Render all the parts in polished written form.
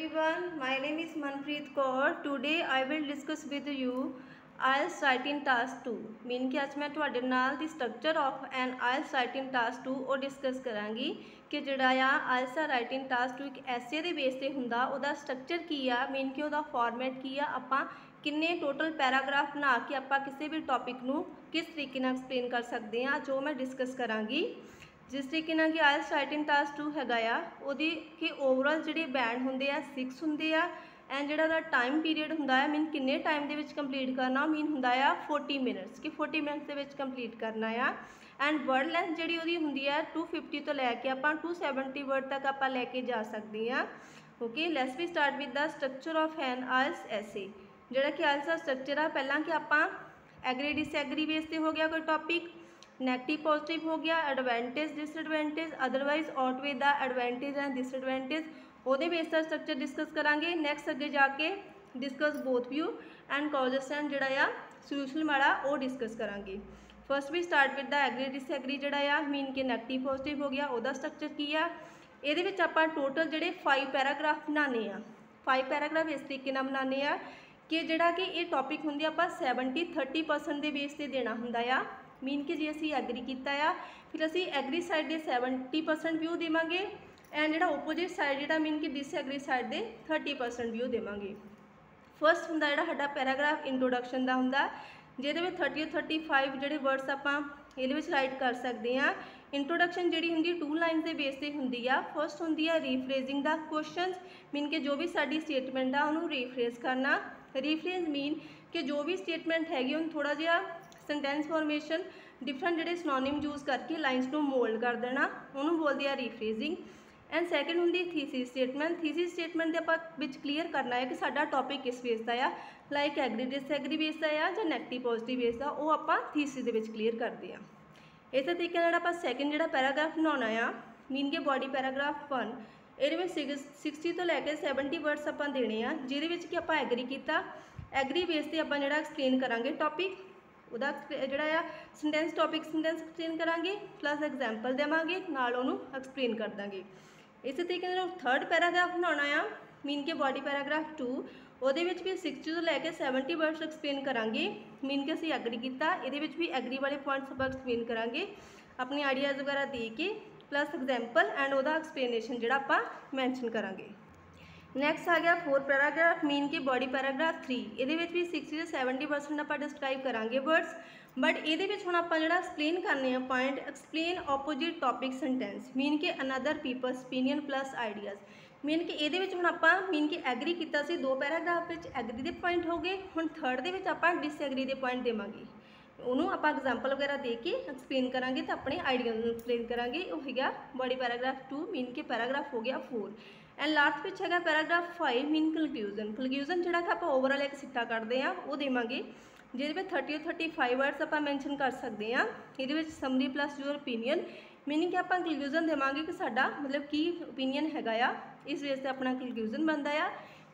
everyone, my name is Manpreet Kaur. Today I will discuss with you IELTS Writing Task 2. Mean कि अज मैं तुहाडे नाल दी structure of an IELTS Writing Task 2 ਉਹ discuss करांगी कि जिहड़ा आ IELTS Writing Task 2 एक ऐसे दे बेस ते हुंदा ਉਹਦਾ स्ट्रक्चर की आ मीन कि ਉਹਦਾ फॉर्मेट की आ आपां किन्ने टोटल पैराग्राफ बना के आपां किसी भी टॉपिक नूं किस तरीके नाल एक्सप्लेन कर सकते हैं जो मैं डिस्कस करांगी। जिस तरीके नाल कि IELTS Writing Task 2 हैगा आ उहदी कि ओवरऑल जिहड़े बैंड हुंदे आ 6 हुंदे आ एंड जिहड़ा टाइम पीरियड हुंदा है मीन किन्ने टाइम दे विच कंप्लीट करना मीन हुंदा आ 40 मिनट्स कि 40 मिनट्स दे विच कंप्लीट करना आ। एंड वर्ड लेंथ जिहड़ी उहदी हुंदी है 250 तो लैके आपां 270 वर्ड तक आपां लैके जा सकते हैं। Okay, let's we start with the structure of an IELTS एसे। जिहड़ा कि IELTS दा स्ट्रक्चर आ पहलां कि आपां एग्री डिसएग्री बेस ते हो गया कोई टॉपिक, नेगेटिव पॉजिटिव हो गया, advantage disadvantage, otherwise outweigh the advantage and disadvantage ਉਹਦੇ बेस का स्ट्रक्चर डिस्कस करांगे। नैक्सट अगे जाके discuss both view and causes and जिहड़ा आ सोल्यूशन वाला वो डिस्कस करांगे। फर्स्ट भी start with the agree disagree जिहड़ा आ मीन के नेगेटिव पॉजिटिव हो गया ਉਹਦਾ स्ट्रक्चर की आ। ਇਹਦੇ ਵਿੱਚ ਆਪਾਂ टोटल ਜਿਹੜੇ 5 पैराग्राफ बनाने आ 5 पैराग्राफ इस तरीके नाल बनाने आ कि जिहड़ा कि ये टॉपिक हुंदी आपां 70-30% ਦੇ बेस ते देना हुंदा आ। मीन कि जे असी एग्री किया आ फिर असी एग्री साइड के 70% व्यू देवांगे एंड जो ओपोजिट साइड जो मीन कि डिसएग्री साइड के 30% व्यू देवांगे। फर्स्ट हुंदा जिहड़ा साडा पैराग्राफ इंट्रोडक्शन का हुंदा जिहदे विच 30-35 जिहड़े वर्ड्स आपां इहदे विच राइट कर सकते हैं। इंट्रोडक्शन जिहड़ी हुंदी 2 लाइन के बेस ते हुंदी आ। फर्स्ट हुंदी है रीफ्रेजिंग द क्वेश्चनस मीन कि जो भी साडी स्टेटमेंट आ उहनूं रीफ्रेज करना। रीफ्रेज मीन कि जो भी स्टेटमेंट हैगी उहनूं थोड़ा जिहा सेंटेंस फॉर्मेशन डिफरेंट जिहड़े सिनोनिम यूज़ करके लाइन्स नूं मोल्ड कर देना उहनूं बोलदे आ रीफ्रेजिंग। एंड सैकेंड हुंदी थीसिस स्टेटमेंट। थीसिस स्टेटमेंट दे आपां विच क्लीयर करना है कि साडा टॉपिक किस बेस दा आ, लाइक एग्री डिसएग्री बेस दा आ जां नेगेटिव पॉजिटिव बेस दा, वो आपां थीसिस दे विच क्लीयर करदे आ। इस तरीके नाल आपां सैकेंड जिहड़ा पैराग्राफ बनाउणा आ मीन के बॉडी पैराग्राफ 1 ਇਹਦੇ ਵਿੱਚ 60 ਤੋਂ ਲੈ ਕੇ 70 वर्ड्स ਆਪਾਂ देने ਆ ਜਿਹਦੇ ਵਿੱਚ ਕਿ ਆਪਾਂ ਐਗਰੀ ਕੀਤਾ। ਐਗਰੀ बेस ਤੇ ਆਪਾਂ ਜਿਹੜਾ ਐਕਸਪਲੇਨ ਕਰਾਂਗੇ ਟੌਪਿਕ ਉਹਦਾ ਜਿਹੜਾ ਆ सेंटेंस टॉपिक सेंटेंस एक्सप्लेन करांगे प्लस एग्जाम्पल देवांगे नाल ਉਹਨੂੰ एक्सप्लेन कर देंगे। इस तरीके ਨਾਲ थर्ड पैराग्राफ बनाउणा आ मीन के बॉडी पैराग्राफ 2 ਉਹਦੇ ਵਿੱਚ भी 60 ਤੋਂ ਲੈ ਕੇ 70 वर्ड्स एक्सप्लेन करांगे मीन के ਅਸੀਂ ਐਗਰੀ ਕੀਤਾ। ਇਹਦੇ ਵਿੱਚ भी ਐਗਰੀ वाले पॉइंट्स ਆਪਾਂ एक्सप्लेन करांगे अपने आइडियाज़ वगैरह दे के प्लस एग्जाम्पल एंड ਉਹਦਾ एक्सप्लेनेशन ਜਿਹੜਾ ਆਪਾਂ मैंशन करांगे। नैक्सट आ गया 4 पैराग्राफ मीन की बॉडी पैराग्राफ 3 ये भी 60-70% आप डिस्क्राइब करांगे वर्ड्स बट ये हम आप एक्सप्लेन करने point explain opposite topic sentence mean के another peoples opinion plus ideas mean कि ये हम आप मीन कि एग्री किया 2 पैराग्राफ एग्री के पॉइंट हो गए। हम थर्ड के आप डिसएग्री के पॉइंट देवांगे उन्होंने आप एग्जाम्पल वगैरह दे के एक्सप्लेन करांगे तो अपने आइडिया एक्सप्लेन करांगे। वो है गया बॉडी पैराग्राफ 2 मीन के पैराग्राफ हो गया 4 एंड लास्ट में है पैराग्राफ 5 मीन कनक्लूजन। कनक्लूजन जो आप ओवरऑल एक सिट्टा करते हैं वो देवांगे जिहदे 30-35 वर्ड्स आप मैंशन कर सकते हैं। ये summary plus your opinion meaning कि आप कनक्लूजन देवांगे कि साडा मतलब की ओपीनियन हैगा आ इस बेस से अपना कनक्लूजन बनता है।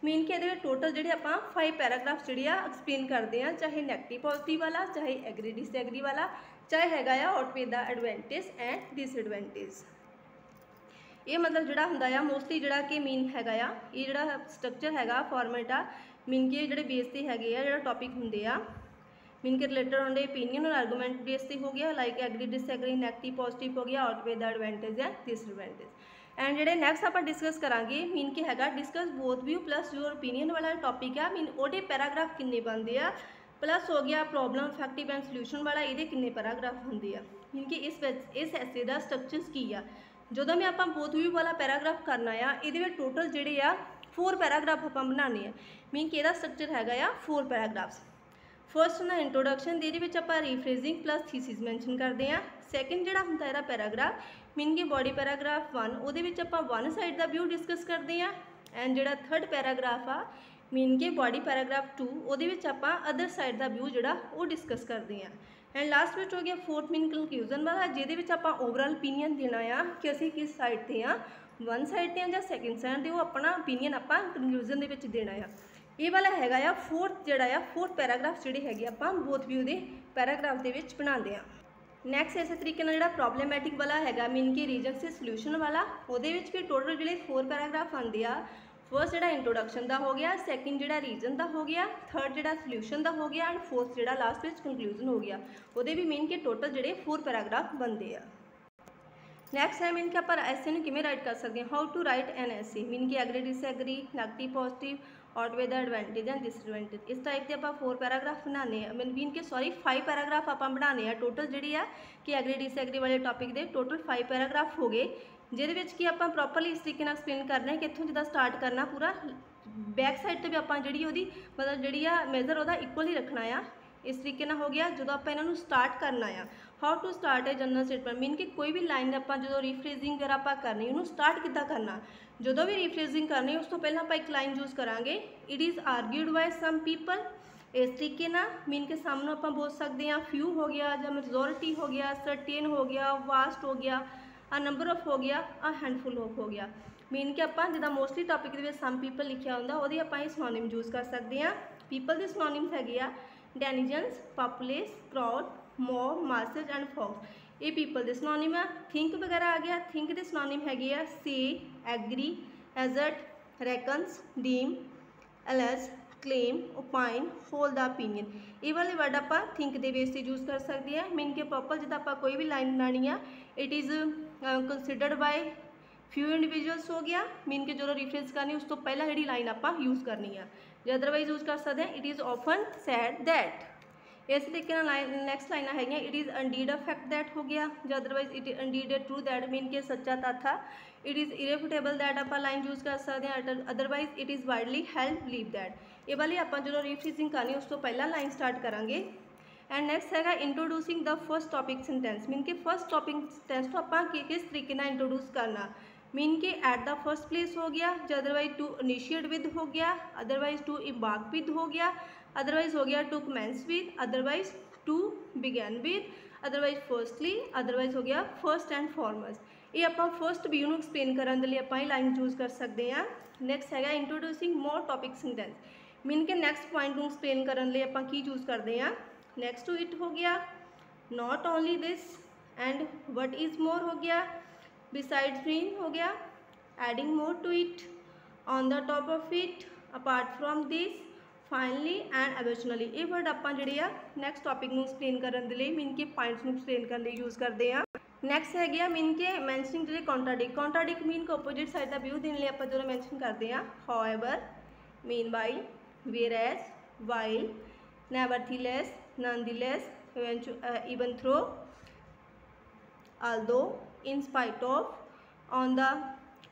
मीन कि ये टोटल जो आप 5 पैराग्राफ जोड़े एक्सप्लेन करते हैं चाहे नैगेटिव पॉजिटिव वाला चाहे एग्री डिसएग्री वाला चाहे हैगा outweigh the advantage and disadvantage. ये मतलब जोड़ा होंगे मोस्टली जोड़ा कि मीन हैगा ये जोड़ा स्ट्रक्चर हैगा फॉर्मेट आ मीन के जोड़े बेस से है जो टॉपिक होंगे आ मीन के रिलेटेड होंगे ओपीनियन और आर्गूमेंट बेस से हो गया like agree disagree negative positive हो गया outweigh the advantage and disadvantage. And जो नैक्सट आप डिस्कस करांगे मीन के हैगा discuss both view plus your opinion वाला टॉपिक आ मीन वो पैराग्राफ किन्ने बनते आ प्लस हो गया प्रॉब्लम इफेक्टिव एंड सोल्यूशन वाला ये किन्ने पैराग्राफ होंगे आ मीन कि इस ऐसे का स्ट्रक्चर्स की आ। जो मैं आप बोथ व्यू वाला पैराग्राफ करना आ ये टोटल जोड़े आ 4 पैराग्राफ आप बनाने मीन कि स्ट्रक्चर हैगा 4 पैराग्राफ्स। फर्स्ट होंगे इंट्रोडक्शन ये आप रीफ्रेजिंग प्लस थीसिस मैंशन करते हैं। सैकेंड जो होंगे यह पैराग्राफ मीन कि बॉडी पैराग्राफ 1 वो आप वन साइड का व्यू डिस्कस करते हैं एंड जो थर्ड पैराग्राफ आ मीन के बॉडी पैराग्राफ 2 वो आप अदर साइड का व्यू जोड़ा वो डिस्कस करते हैं। एंड लास्ट में हो गया 4th मीन कनक्लूजन वाला जिहदे आप ओवरऑल ओपीनियन देना आ कि असी किस साइड से हाँ वन साइड से या सैकेंड साइड से वो अपना ओपीनियन आप कनक्लूजन के देना आ। ये वाला हैगा 4th पैराग्राफ जोड़े है आप बोथ व्यू के पैराग्राफ के बनाते हैं। नैक्सट इस तरीके जो प्रॉब्लमैटिक वाला है मीन कि रीजन से सोल्यूशन वाला वो भी टोटल जो 4 पैराग्राफ आते हैं फर्स्ट जिहड़ा इंट्रोडक्शन का हो गया, सैकेंड जिहड़ा रीजन का हो गया, थर्ड जिहड़ा सल्यूशन का हो गया एंड फोर्थ जिहड़ा लास्ट में कंक्लूजन हो गया। वो भी मीन के टोटल जिहड़े 4 पैराग्राफ बनते हैं। नैक्सट है मीन कि आप एसे में किमें राइट कर सकते हैं, how to write an essay, mean कि agree disagree, negative positive, outweigh the advantage and disadvantage. इस टाइप के आप 4 पैराग्राफ बनाने मीन के 5 पैराग्राफ आप बनाने टोटल जी है कि एग्री डिसएग्री वाले टॉपिक के टोटल 5 पैराग्राफ हो गए, जिहदे विच कि आप प्रॉपरली इस तरीके एक्सप्लेन करना है कि इत्थों जिद्दां स्टार्ट करना पूरा बैक साइड तो भी आप जी मतलब जी मेजर वह इक्वल ही रखना आ। इस तरीके हो गया जो आप इन्हों स्टार्ट करना आ। हाउ टू स्टार्ट है जनरल स्टेटमेंट, मीन कि कोई भी लाइन आप जो रीफ्रेजिंग वगैरह आप करनी उन्होंने स्टार्ट किद्दां करना, जो भी रीफ्रेजिंग करनी उस तो पहले आप एक लाइन यूज़ करांगे, it is argued by some people. इस तरीके मीन के सामने आप बोल सकते हैं फ्यू हो गया, या मेजोरिटी हो गया, सर्टेन हो गया, वास्ट हो गया, अ नंबर ऑफ हो गया, अ हैंडफुल ऑफ हो गया। मीन कि आप जिदा मोस्टली टॉपिक के सम पीपल लिखा होंगे वो आप सिनोनिम यूज़ कर सकते हैं। पीपल के सिनोनिम्स है denizens, populace, crowd, mob, masses and folks. ये पीपल के सिनोनिम है। थिंक वगैरह आ गया, थिंक के सिनोनिम है say, agree, assert, reckons, deem, allege, claim, opine, hold the opinion. ये वाले वर्ड आप थिंक के बेस से यूज़ कर सकते हैं। मीन के प्रॉपर जो आप कोई भी लाइन बनानी है it is considered bye few individuals हो गया, मीन के जो रिफरेंस करनी उस तो पहला जी लाइन आप यूज़ करनी है, जो अदरवाइज यूज़ कर सकते हैं it is often sad that. इस तरीके नैक्सट लाइन है it is indeed a fact that हो गया, जो otherwise it Indeed A true that, mean के सच्चा तत्थ। इट इज़ इरेफुटेबल दैट आप लाइन यूज़ कर सकते हैं, otherwise it is widely held believe that. ये वाली आप जो रीफ्रेजिंग करनी उस तो पहला लाइन स्टार्ट करांगे। एंड नैक्सट है introducing the first topic sentence, mean के फर्स्ट टॉपिक सेंटेंस तो आप किस तरीके इंट्रोड्यूस करना, मीन के एट द फर्स्ट प्लेस हो गया, जो अदरवाइज टू इनिशिएट विद हो गया, अदरवाइज टू इम्बार्क विद हो गया, अदरवाइज हो गया to commence with, otherwise to begin with, otherwise firstly, otherwise हो गया फर्स्ट एंड फॉरमोस्ट। ये आप फर्स्ट व्यू में एक्सप्लेन करने के लिए आप लाइन यूज़ कर सकते हैं। नैक्सट है इंट्रोड्यूसिंग मोर टॉपिक सेंटेंस, मीन के नैक्सट पॉइंट में एक्सप्लेन करने लिए आप की यूज़ करते हैं। नैक्सट टू इट हो गया, not only this and what is more हो गया, बिसाइड्स मीन हो गया, adding more to it, on the top of it, apart from this, finally and additionally. ये वर्ड आप जी नैक्सट टॉपिक में एक्सप्लेन करने के लिए मीन के पॉइंट्स में एक्सप्लेन करने यूज़ करते हैं। नैक्सट है मीन के मैंशनिंग जो कॉन्ट्राडिक्ट, कॉन्ट्राडिक्ट मीन के ओपोजिट साइड का व्यू देने आप जो मैंशन करते हैं, however, mean by, whereas, while, nevertheless, nonetheless, even though, although, in spite of, on the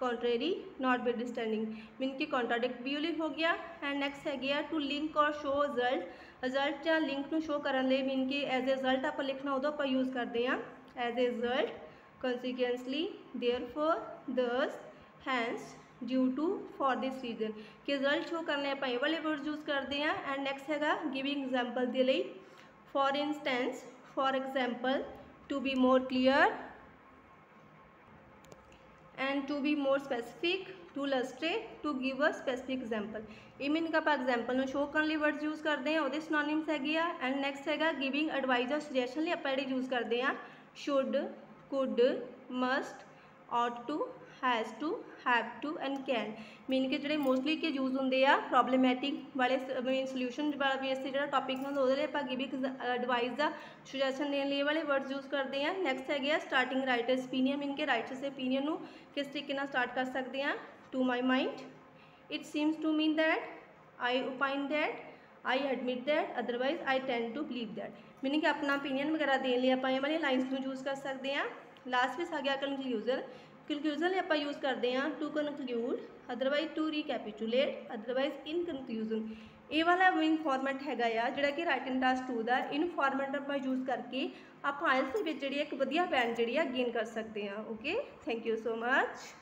contrary, notwithstanding। Mean की कॉन्ट्राडिक्ट व्यू हो गया। एंड नैक्सट है टू लिंक और शो रिजल्ट, रिजल्ट या लिंक में शो करने मीन की एज ए रिजल्ट आप लिखना उदों आप यूज़ करते हैं, as a result, कंसिक्वेंसली, therefore, thus, hence, due to, for this reason. कि रिजल्ट शो करने आप ये वाले वर्ड यूज़ करते हैं। एंड नैक्सट है गिविंग एग्जाम्पल के लिए, for instance, for example, to be more clear and to be more specific, to illustrate, to give a specific example। ये मीन का आप एग्जाम्पल में शो करने वर्ड्स यूज़ करते हैं, वो सिनोनिम्स है। एंड नैक्सट है गिविंग एडवाइज और सजेशन लिए आप यूज़ करते हैं, should, could, must, ought to, has to, have to and can. Mean के जो मोस्टली के यूज़ होंगे आ प्रॉब्लमैटिक वाले मीन सोल्यूशन बेस से जो टॉपिक होंगे वो गिविंग एडवाइज का सुजैशन देने लिए वाले वर्ड्स यूज़ करते हैं। नैक्सट है स्टार्टिंग राइटर्स ओपीनियन, मीन के राइटर्स ओपीनियन को किस तरीके स्टार्ट कर सकते हैं, to my mind, it seems to mean that, I opine that, I admit that, otherwise I tend to believe that. Meaning कि अपना ओपीनियन वगैरह देने लिए आप वाली लाइन्स को यूज़ कर सकते हैं। लास्ट में आ गया कंक्लूजन, कंक्लूजन आप यूज़ करते हैं to conclude, otherwise to recapitulate, otherwise in conclusion. ये वाला मेन फॉर्मेट है जोड़ा कि राइटिंग टास्क 2 का, इन फॉर्मेट आप यूज़ करके आप आइल्स जी एक वधिया बैंड जी गेन कर सकते हैं। Okay, thank you so much.